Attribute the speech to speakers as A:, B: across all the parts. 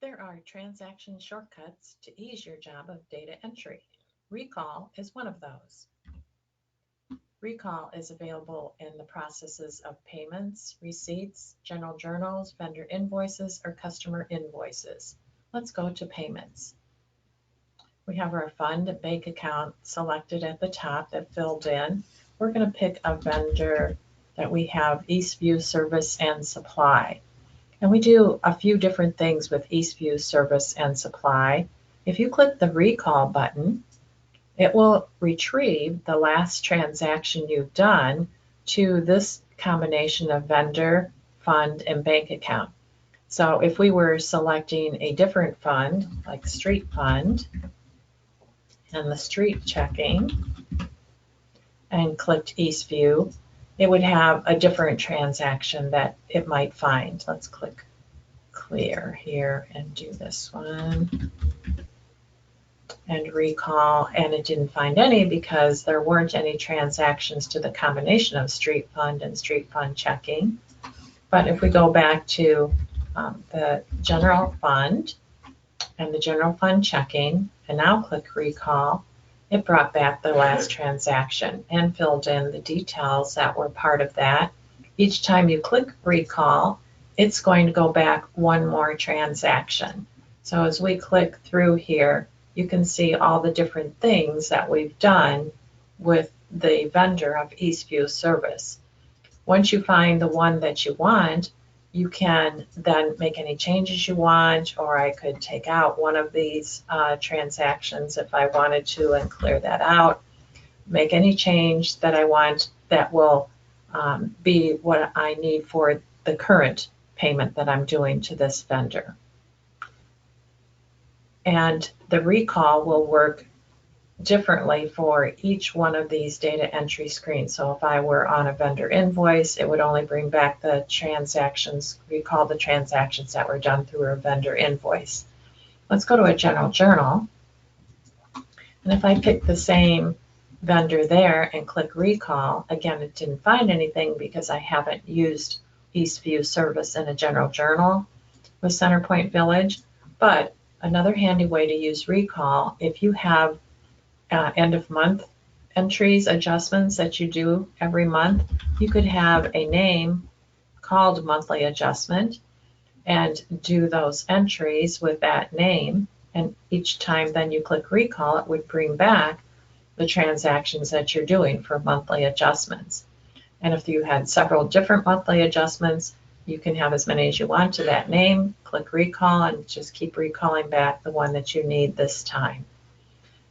A: There are transaction shortcuts to ease your job of data entry. Recall is one of those. Recall is available in the processes of payments, receipts, general journals, vendor invoices, or customer invoices. Let's go to payments. We have our fund and bank account selected at the top that filled in. We're going to pick a vendor that we have Eastview Service and Supply. And we do a few different things with Eastview Service and Supply. If you click the recall button, it will retrieve the last transaction you've done to this combination of vendor, fund, and bank account. So if we were selecting a different fund, like street fund, and the street checking, and clicked Eastview, it would have a different transaction that it might find. Let's click clear here and do this one and recall, and it didn't find any because there weren't any transactions to the combination of street fund and street fund checking. But if we go back to the general fund and the general fund checking and now click recall, it brought back the last transaction and filled in the details that were part of that. Each time you click recall, it's going to go back one more transaction. So as we click through here, you can see all the different things that we've done with the vendor of Eastview Service. Once you find the one that you want, you can then make any changes you want, or I could take out one of these transactions if I wanted to and clear that out. Make any change that I want that will be what I need for the current payment that I'm doing to this vendor. And the recall will work differently for each one of these data entry screens. So if I were on a vendor invoice, it would only bring back the transactions, recall the transactions that were done through a vendor invoice. Let's go to a general journal. And if I pick the same vendor there and click recall, again, it didn't find anything because I haven't used Eastview Service in a general journal with CenterPoint Village. But another handy way to use recall, if you have end of month entries, adjustments that you do every month, you could have a name called monthly adjustment and do those entries with that name. And each time then you click recall, it would bring back the transactions that you're doing for monthly adjustments. And if you had several different monthly adjustments, you can have as many as you want to that name, click recall, and just keep recalling back the one that you need this time.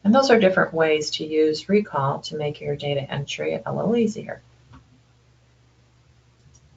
A: And those are different ways to use recall to make your data entry a little easier.